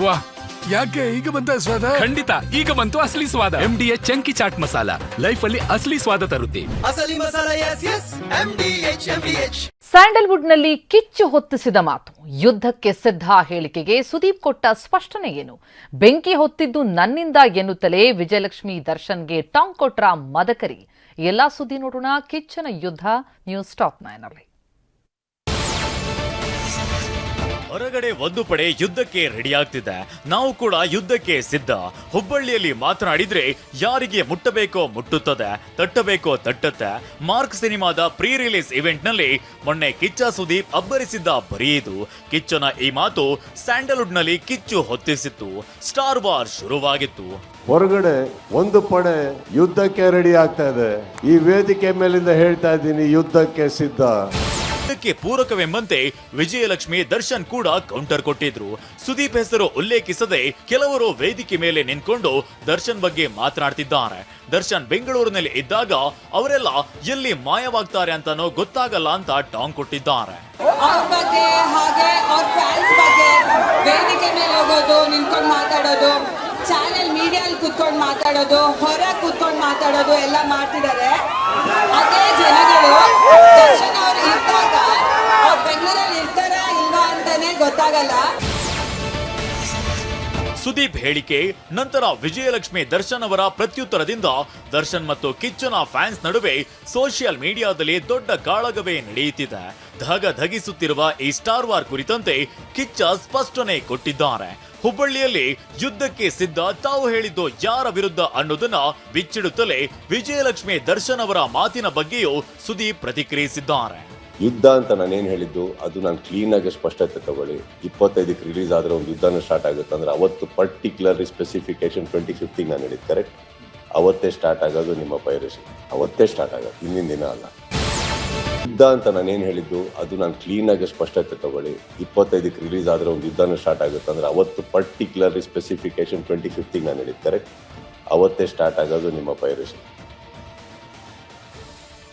ವಾ, ಯಾಕೆ ಈಗ ಬಂತ ಸ್ವಾದ? ಖಂಡಿತ ಈಗ ಬಂತು ಅಸಲಿ ಸ್ವಾದ. MDH chunky chaat masala life ಅಲ್ಲಿ ಅಸಲಿ ಸ್ವಾದ ತರುತ್ತೆ. ಅಸಲಿ ಮಸಾಲ ಎಸ್ MDH. ಸ್ಯಾಂಡಲ್ವುಡ್ ನಲ್ಲಿ ಕಿಚ್ಚು ಹೊತ್ತಿಸಿದ ಮಾತು, ಯುದ್ಧಕ್ಕೆ ಸಿದ್ಧ ಹೇಳಿಕೆಗೆ ಸುದೀಪ್ ಕೊಟ್ಟ ಸ್ಪಷ್ಟನೆ ಏನು? ಬೆಂಕಿ ಹೊತ್ತಿದ್ದು ನನ್ನಿಂದ ಎನ್ನುತ್ತಲೇ ವಿಜಯಲಕ್ಷ್ಮಿ ದರ್ಶನ್ಗೆ ಟಾಂಗ್ ಕೊಟ್ರ ಮದಕರಿ. ಎಲ್ಲಾ ಸುದ್ದಿ ನೋಡೋಣ ಕಿಚ್ಚನ ಯುದ್ಧ ನ್ಯೂಸ್ ಟಾಪ್ 9 ನಲ್ಲಿ. ಹೊರಗಡೆ ಒಂದು ಪಡೆ ಯುದ್ಧಕ್ಕೆ ರೆಡಿ ಆಗ್ತಿದೆ, ನಾವು ಕೂಡ ಯುದ್ಧಕ್ಕೆ ಸಿದ್ಧ. ಹುಬ್ಬಳ್ಳಿಯಲ್ಲಿ ಮಾತನಾಡಿದ್ರೆ ಯಾರಿಗೆ ಮುಟ್ಟಬೇಕೋ ಮುಟ್ಟುತ್ತದೆ, ತಟ್ಟಬೇಕೋ ತಟ್ಟುತ್ತೆ. ಮಾರ್ಕ್ ಸಿನಿಮಾದ ಪ್ರೀ ರಿಲೀಸ್ ಇವೆಂಟ್ ನಲ್ಲಿ ಮೊನ್ನೆ ಕಿಚ್ಚ ಸುದೀಪ್ ಅಬ್ಬರಿಸಿದ್ದ ಬರೀ ಇದು. ಕಿಚ್ಚನ ಈ ಮಾತು ಸ್ಯಾಂಡಲ್ವುಡ್ ನಲ್ಲಿ ಕಿಚ್ಚು ಹೊತ್ತಿಸಿತ್ತು. Star war ಶುರುವಾಗಿತ್ತು. ಹೊರಗಡೆ ಒಂದು ಪಡೆ ಯುದ್ಧಕ್ಕೆ ರೆಡಿ ಆಗ್ತಾ ಇದೆ. ಈ ವೇದಿಕೆ ಮೇಲಿಂದ ಹೇಳ್ತಾ ಇದ್ದೀನಿ, ಯುದ್ಧಕ್ಕೆ ಸಿದ್ಧ. ಇದಕ್ಕೆ ಪೂರಕವೆಂಬಂತೆ ವಿಜಯಲಕ್ಷ್ಮಿ ದರ್ಶನ್ ಕೂಡ ಕೌಂಟರ್ ಕೊಟ್ಟಿದ್ರು. ಸುದೀಪ್ ಹೆಸರು ಉಲ್ಲೇಖಿಸದೆ ಕೆಲವರು ವೇದಿಕೆ ಮೇಲೆ ನಿಂತ್ಕೊಂಡು ದರ್ಶನ್ ಬಗ್ಗೆ ಮಾತನಾಡ್ತಿದ್ದಾರೆ. ದರ್ಶನ್ ಬೆಂಗಳೂರಿನಲ್ಲಿ ಇದ್ದಾಗ ಅವರೆಲ್ಲ ಎಲ್ಲಿ ಮಾಯವಾಗ್ತಾರೆ ಅಂತಾನೋ ಗೊತ್ತಾಗಲ್ಲ ಅಂತ ಟಾಂಗ್ ಕೊಟ್ಟಿದ್ದಾರೆ. ಅವ್ರ ಬಗ್ಗೆ ಹಾಗೆ ಅವ್ರ ಫ್ಯಾನ್ಸ್ ಬಗ್ಗೆ ವೇದಿಕೆ ಮೇಲೆ ಹೋಗೋದು, ನಿಂತ್ಕೊಂಡು ಮಾತಾಡೋದು, ಚಾನೆಲ್ ಮೀಡಿಯಲ್ಲಿ ಕೂತ್ಕೊಂಡು ಮಾತಾಡೋದು, ಹೊರ ಕೂತ್ಕೊಂಡು ಮಾತಾಡೋದು ಎಲ್ಲ ಮಾಡ್ತಿದ್ದಾರೆ. ಅದೇ ಜನಗಳು ದರ್ಶನ್ ಅವ್ರು ಇದ್ದಾಗ ಅವ್ರು ಬೆಂಗಳೂರಲ್ಲಿ ಇರ್ತಾರ ಇಲ್ವಾ ಅಂತಾನೆ ಗೊತ್ತಾಗಲ್ಲ. ಸುದೀಪ್ ಹೇಳಿಕೆ ನಂತರ ವಿಜಯಲಕ್ಷ್ಮಿ ದರ್ಶನ್ ಅವರ ಪ್ರತ್ಯುತ್ತರದಿಂದ ದರ್ಶನ್ ಮತ್ತು ಕಿಚ್ಚನ ಫ್ಯಾನ್ಸ್ ನಡುವೆ ಸೋಷಿಯಲ್ ಮೀಡಿಯಾದಲ್ಲಿ ದೊಡ್ಡ ಕಾಳಗವೇ ನಡೆಯುತ್ತಿದೆ. ಧಗಿಸುತ್ತಿರುವ ಈ ಸ್ಟಾರ್ ವಾರ್ ಕುರಿತಂತೆ ಕಿಚ್ಚ ಸ್ಪಷ್ಟನೆ ಕೊಟ್ಟಿದ್ದಾರೆ. ಹುಬ್ಬಳ್ಳಿಯಲ್ಲಿ ಯುದ್ಧಕ್ಕೆ ಸಿದ್ಧ, ತಾವು ಹೇಳಿದ್ದು ಯಾರ ವಿರುದ್ಧ ಅನ್ನೋದನ್ನ ಬಿಚ್ಚಿಡುತ್ತಲೇ ವಿಜಯಲಕ್ಷ್ಮಿ ದರ್ಶನ್ ಅವರ ಮಾತಿನ ಬಗ್ಗೆಯೂ ಸುದೀಪ್ ಪ್ರತಿಕ್ರಿಯಿಸಿದ್ದಾರೆ. ಯುದ್ಧ ಅಂತ ನಾನೇನು ಹೇಳಿದ್ದು ಅದು ನಾನು ಕ್ಲೀನ್ ಆಗಿ ಸ್ಪಷ್ಟತೆ ತಗೊಳ್ಳಿ. 25ಕ್ಕೆ ರಿಲೀಸ್ ಆದ್ರೆ ಒಂದು ಯುದ್ಧನೂ ಸ್ಟಾರ್ಟ್ ಆಗುತ್ತೆ ಅಂದ್ರೆ ಅವತ್ತು ಪರ್ಟಿಕ್ಯುಲರ್ಲಿ ಸ್ಪೆಸಿಫಿಕೇಶನ್ 2015 ನಾನು ಹೇಳಿದ್ದು ಕರೆಕ್ಟ್. ಅವತ್ತೇ ಸ್ಟಾರ್ಟ್ ಆಗೋದು ನಿಮ್ಮ ಪೈರಸಿ, ಅವತ್ತೇ ಸ್ಟಾರ್ಟ್ ಆಗೋದು, ಹಿಂದಿನ ದಿನ ಅಲ್ಲ. ಯುದ್ಧ ಅಂತ ನಾನೇನು ಹೇಳಿದ್ದು ಅದು ನಾನು ಕ್ಲೀನ್ ಆಗಿ ಸ್ಪಷ್ಟತೆ ತಗೊಳ್ಳಿ. 25ಕ್ಕೆ ರಿಲೀಸ್ ಆದ್ರೆ ಒಂದು ಯುದ್ಧನೂ ಸ್ಟಾರ್ಟ್ ಆಗುತ್ತೆ ಅಂದ್ರೆ ಅವತ್ತು ಪರ್ಟಿಕ್ಯುಲರ್ಲಿ ಸ್ಪೆಸಿಫಿಕೇಶನ್ 2015 ನಾನು ಹೇಳಿದ್ದು ಕರೆಕ್ಟ್. ಅವತ್ತೇ ಸ್ಟಾರ್ಟ್ ಆಗೋದು ನಿಮ್ಮ ಪೈರಸಿ,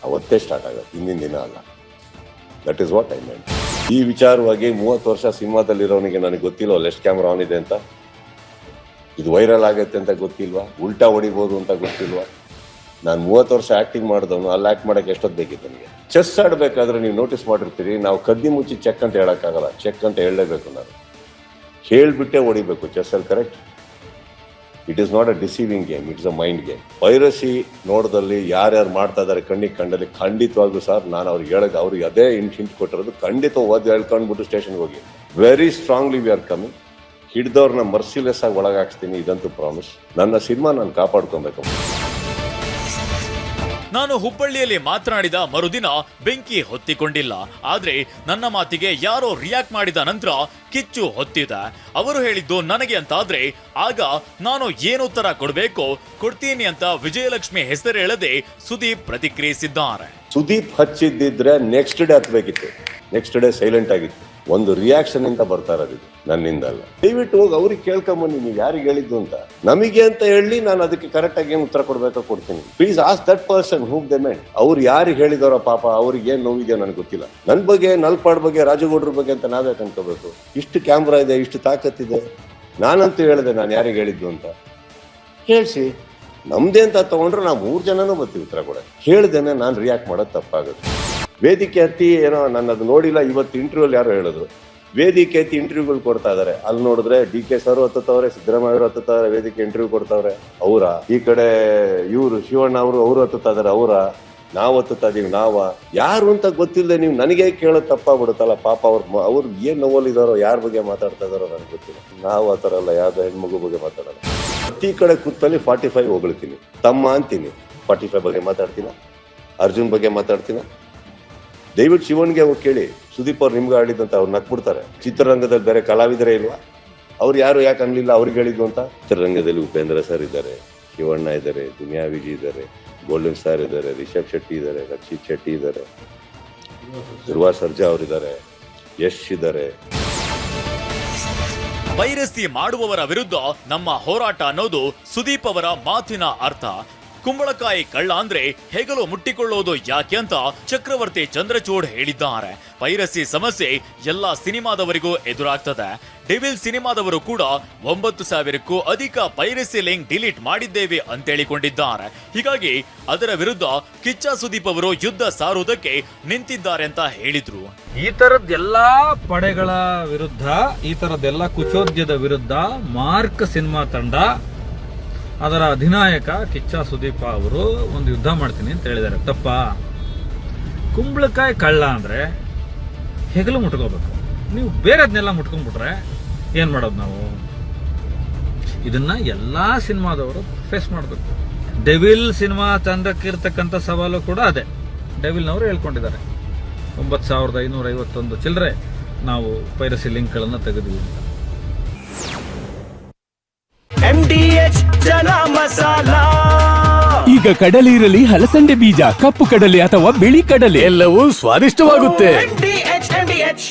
ಅವತ್ತೇ ಸ್ಟಾರ್ಟ್ ಆಗೋದು, ಹಿಂದಿನ ದಿನ ಅಲ್ಲ. That is what I mean. ಈ ವಿಚಾರವಾಗಿ 30 ವರ್ಷ ಸಿನಿಮಾದಲ್ಲಿರೋನಿಗೆ ನನಗೆ ಗೊತ್ತಿಲ್ವ ಎಷ್ಟು ಕ್ಯಾಮ್ರಾ ಆನ್ ಇದೆ ಅಂತ? ಇದು ವೈರಲ್ ಆಗತ್ತೆ ಅಂತ ಗೊತ್ತಿಲ್ವಾ? ಉಲ್ಟಾ ಹೊಡಿಬೋದು ಅಂತ ಗೊತ್ತಿಲ್ವಾ? ನಾನು 30 ವರ್ಷ ಆಕ್ಟಿಂಗ್ ಮಾಡಿದವನು, ಅಲ್ಲಿ ಆಕ್ಟ್ ಮಾಡಕ್ಕೆ ಎಷ್ಟೊತ್ತು ಬೇಕಿತ್ತು ನನಗೆ? ಚೆಸ್ ಆಡಬೇಕಾದ್ರೆ ನೀವು ನೋಟಿಸ್ ಮಾಡಿರ್ತೀರಿ, ನಾವು ಕದ್ದಿ ಮುಚ್ಚಿ ಚೆಕ್ ಅಂತ ಹೇಳಕ್ಕಾಗಲ್ಲ, ಚೆಕ್ ಅಂತ ಹೇಳಲೇಬೇಕು. ನಾನು ಹೇಳ್ಬಿಟ್ಟೆ ಹೊಡಿಬೇಕು ಚೆಸ್ಸಲ್ಲಿ, correct? It is not a deceiving game, it's a mind game. Piracy ನೋಡೋದಲ್ಲಿ ಯಾರ್ಯಾರು ಮಾಡ್ತಾ ಇದ್ದಾರೆ ಕಣ್ಣಿಗೆ ಕಂಡಲ್ಲಿ ಖಂಡಿತವಾಗ್ಲೂ ಸರ್ ನಾನು ಅವ್ರಿಗೆ ಹೇಳಕ್ಕೆ ಅವ್ರಿಗೆ ಅದೇ ಹಿಂಟ್ ಕೊಟ್ಟಿರೋದು. ಖಂಡಿತ ಓದಿ ಹೇಳ್ಕೊಂಡ್ಬಿಟ್ಟು ಸ್ಟೇಷನ್ಗೆ ಹೋಗಿ very strongly we are coming. ಹಿಡ್ದವ್ರನ್ನ ಮರ್ಸಿಲೆಸ್ ಆಗಿ ಒಳಗಾಕ್ಸ್ತೀನಿ, ಇದಂತೂ ಪ್ರಾಮಿಸ್. ನನ್ನ ಸಿನಿಮಾ ನಾನು ಕಾಪಾಡ್ಕೊಬೇಕು. ನಾನು ಹುಬ್ಬಳ್ಳಿಯಲ್ಲಿ ಮಾತನಾಡಿದ ಮರುದಿನ ಬೆಂಕಿ ಹೊತ್ತಿಕೊಂಡಿಲ್ಲ. ಆದ್ರೆ ನನ್ನ ಮಾತಿಗೆ ಯಾರೋ ರಿಯಾಕ್ಟ್ ಮಾಡಿದ ನಂತರ ಕಿಚ್ಚು ಹೊತ್ತಿದೆ. ಅವರು ಹೇಳಿದ್ದು ನನಗೆ ಅಂತಾದ್ರೆ ಆಗ ನಾನು ಏನು ಉತ್ತರ ಕೊಡಬೇಕೋ ಕೊಡ್ತೀನಿ ಅಂತ ವಿಜಯಲಕ್ಷ್ಮಿ ಹೆಸರು ಹೇಳದೆ ಸುದೀಪ್ ಪ್ರತಿಕ್ರಿಯಿಸಿದ್ದಾರೆ. ಸುದೀಪ್ ಹಚ್ಚಿದ್ದಿದ್ರೆ ನೆಕ್ಸ್ಟ್ ಡೇ ಹತ್ಬೇಕಿತ್ತು, ನೆಕ್ಸ್ಟ್ ಡೇ ಸೈಲೆಂಟ್ ಆಗಿತ್ತು. ಒಂದು ರಿಯಾಕ್ಷನ್ ಅಂತ ಬರ್ತಾ ಇರೋದು ನನ್ನಿಂದಲ್ಲ. ದಯವಿಟ್ಟು ಹೋಗಿ ಅವ್ರಿಗೆ ಕೇಳ್ಕೊಂಬನ್ನಿ, ನೀವು ಯಾರಿಗೆ ಹೇಳಿದ್ದು ಅಂತ. ನಮಗೆ ಅಂತ ಹೇಳಿ ನಾನು ಅದಕ್ಕೆ ಕರೆಕ್ಟ್ ಆಗಿ ಏನು ಉತ್ತರ ಕೊಡ್ಬೇಕೋ ಕೊಡ್ತೀನಿ. Please ask that person who they made. ಅವ್ರು ಯಾರಿಗೆ ಹೇಳಿದಾರೋ ಪಾಪ, ಅವ್ರಿಗೆ ಏನ್ ನೋವಿದೆಯೋ ನನಗೆ ಗೊತ್ತಿಲ್ಲ. ನನ್ನ ಬಗ್ಗೆ, ನಲ್ಪಾಡ್ ಬಗ್ಗೆ, ರಾಜಗೌಡ್ರ ಬಗ್ಗೆ ಅಂತ ನಾವೇ ಅನ್ಕೋಬೇಕು. ಇಷ್ಟು ಕ್ಯಾಮ್ರಾ ಇದೆ, ಇಷ್ಟು ತಾಕತ್ತಿದೆ. ನಾನಂತೂ ಹೇಳಿದೆ ನಾನು ಯಾರಿಗೆ ಹೇಳಿದ್ದು ಅಂತ. ಹೇಳ್ಸಿ, ನಮ್ದೇ ಅಂತ ತಗೊಂಡ್ರೆ ನಾವು 3 ಜನನೂ ಬರ್ತೀವಿ ಉತ್ತರ ಕೊಡ. ಹೇಳ್ದೇನೆ ನಾನು ರಿಯಾಕ್ಟ್ ಮಾಡೋದು ತಪ್ಪಾಗುತ್ತೆ. ವೇದಿಕೆ ಹತ್ತಿ ಏನೋ ನಾನು ಅದು ನೋಡಿಲ್ಲ, ಇವತ್ತು ಇಂಟರ್ವ್ಯೂಲ್ ಯಾರೋ ಹೇಳಿದ್ರು ವೇದಿಕೆ ಹತ್ತಿ ಇಂಟರ್ವ್ಯೂಗಳು ಕೊಡ್ತಾ ಇದಾರೆ. ಅಲ್ಲಿ ನೋಡಿದ್ರೆ DK ಸರ್ ಹತ್ತುತ್ತವ್ರೆ, ಸಿದ್ದರಾಮಯ್ಯ ಅವರು ಹತ್ತುತ್ತವ್ರೆ, ವೇದಿಕೆ ಇಂಟರ್ವ್ಯೂ ಕೊಡ್ತಾವ್ರೆ. ಅವರ ಈ ಕಡೆ ಇವರು ಶಿವಣ್ಣ ಅವರು ಹತ್ತುತ್ತಾ ಇದಾರೆ. ಅವರ ನಾವು ಹತ್ತುತ್ತಾ ಇದೀವಿ. ಯಾರು ಅಂತ ಗೊತ್ತಿಲ್ಲದೆ ನೀವು ನನಗೆ ಕೇಳೋದು ತಪ್ಪಾಗ್ಬಿಡುತ್ತಲ್ಲ. ಪಾಪ ಅವ್ರು ಏನ್ ನೋವಲ್ಲಿದಾರೋ, ಯಾರ ಬಗ್ಗೆ ಮಾತಾಡ್ತಾ ಇದಾರೋ ನನಗೆ ಗೊತ್ತಿಲ್ಲ. ನಾವು ಆ ಥರ ಅಲ್ಲ, ಯಾವ್ದೋ ಹೆಣ್ಮಗು ಬಗ್ಗೆ ಮಾತಾಡಲ್ಲ. ಪ್ರತಿ ಕಡೆ ಕೂತಲ್ಲಿ 45 ಹೊಗಳ್ತೀನಿ, ತಮ್ಮ ಅಂತೀನಿ. 45 ಬಗ್ಗೆ ಮಾತಾಡ್ತೀನ, ಅರ್ಜುನ್ ಬಗ್ಗೆ ಮಾತಾಡ್ತೀನ. ದಯವಿಟ್ಟು ಶಿವನ್ಗೆ ಹೋಗಿ ಕೇಳಿ, ಸುದೀಪ್ ಅವ್ರು ನಿಮ್ಗೆ ಆಡಿದಂತ ಅವ್ರು ನಕ್ಬಿಡ್ತಾರೆ. ಚಿತ್ರರಂಗದಲ್ಲಿ ಬೇರೆ ಕಲಾವಿದರೇ ಇಲ್ವಾ? ಅವ್ರು ಯಾರು ಯಾಕೆ ಅನ್ಲಿಲ್ಲ ಅವ್ರಿಗೆ ಹೇಳಿದ್ದು ಅಂತ? ಚಿತ್ರರಂಗದಲ್ಲಿ ಉಪೇಂದ್ರ ಸರ್ ಇದ್ದಾರೆ, ಶಿವಣ್ಣ ಇದ್ದಾರೆ, ದುನಿಯಾ ವಿಜಯ್ ಇದ್ದಾರೆ, ಗೋಲ್ಡನ್ ಸ್ಟಾರ್ ಇದ್ದಾರೆ, ರಿಷಬ್ ಶೆಟ್ಟಿ ಇದ್ದಾರೆ, ರಕ್ಷಿತ್ ಶೆಟ್ಟಿ ಇದ್ದಾರೆ, ಧ್ರುವ ಸರ್ಜಾ ಅವರಿದ್ದಾರೆ, ಯಶ್ ಇದ್ದಾರೆ. ಪೈರಸಿ ಮಾಡುವವರ ವಿರುದ್ಧ ನಮ್ಮ ಹೋರಾಟ ಅನ್ನೋದು ಸುದೀಪ್ ಅವರ ಮಾತಿನ ಅರ್ಥ. ಕುಂಬಳಕಾಯಿ ಕಳ್ಳ ಅಂದ್ರೆ ಹೆಗಲು ಮುಟ್ಟಿಕೊಳ್ಳೋದು ಯಾಕೆ ಅಂತ ಚಕ್ರವರ್ತಿ ಚಂದ್ರಚೂಡ್ ಹೇಳಿದ್ದಾರೆ. ಪೈರಸಿ ಸಮಸ್ಯೆ ಎಲ್ಲಾ ಸಿನಿಮಾದವರಿಗೂ ಎದುರಾಗ್ತದೆ. ಡೆವಿಲ್ ಸಿನಿಮಾದವರು ಕೂಡ 9,000ಕ್ಕೂ ಅಧಿಕ ಪೈರಸಿ ಲಿಂಕ್ ಡಿಲೀಟ್ ಮಾಡಿದ್ದೇವೆ ಅಂತೇಳಿಕೊಂಡಿದ್ದಾರೆ. ಹೀಗಾಗಿ ಅದರ ವಿರುದ್ಧ ಕಿಚ್ಚ ಸುದೀಪ್ ಅವರು ಯುದ್ಧ ಸಾರುವುದಕ್ಕೆ ನಿಂತಿದ್ದಾರೆ ಅಂತ ಹೇಳಿದ್ರು. ಈ ತರದ್ ಎಲ್ಲಾ ಪಡೆಗಳ ವಿರುದ್ಧ, ಈ ತರದ್ದೆಲ್ಲ ಕುಚೋದ್ಯದ ವಿರುದ್ಧ ಮಾರ್ಕ್ ಸಿನಿಮಾ ತಂಡ, ಅದರ ಅಧಿನಾಯಕ ಕಿಚ್ಚ ಸುದೀಪ ಅವರು ಒಂದು ಯುದ್ಧ ಮಾಡ್ತೀನಿ ಅಂತ ಹೇಳಿದ್ದಾರೆ. ತಪ್ಪ? ಕುಂಬಳಕಾಯಿ ಕಳ್ಳ ಅಂದ್ರೆ ಹೆಗಲು ಮುಟ್ಕೋಬೇಕು. ನೀವು ಬೇರೆದ್ನೆಲ್ಲ ಮುಟ್ಕೊಂಡ್ಬಿಟ್ರೆ ಏನ್ ಮಾಡೋದು ನಾವು? ಇದನ್ನ ಎಲ್ಲಾ ಸಿನಿಮಾದವರು ಫೇಸ್ ಮಾಡಬೇಕು. ಡೆವಿಲ್ ಸಿನಿಮಾ ತಂಡಕ್ಕಿರ್ತಕ್ಕಂಥ ಸವಾಲು ಕೂಡ ಅದೇ. ಡೆವಿಲ್ನವರು ಹೇಳ್ಕೊಂಡಿದ್ದಾರೆ 9,551 ಚಿಲ್ಲರೆ ನಾವು ಪೈರಸಿ ಲಿಂಕ್ಗಳನ್ನು ತೆಗೆದ್ವಿ ಅಂತ. MDH ಚನ ಮಸಾಲ. ಈಗ ಕಡಲೆ ಇರಲಿ, ಹಲಸಂಡೆ ಬೀಜ, ಕಪ್ಪು ಕಡಲೆ ಅಥವಾ ಬಿಳಿ ಕಡಲೆ, ಎಲ್ಲವೂ ಸ್ವಾದಿಷ್ಟವಾಗುತ್ತೆ. MDH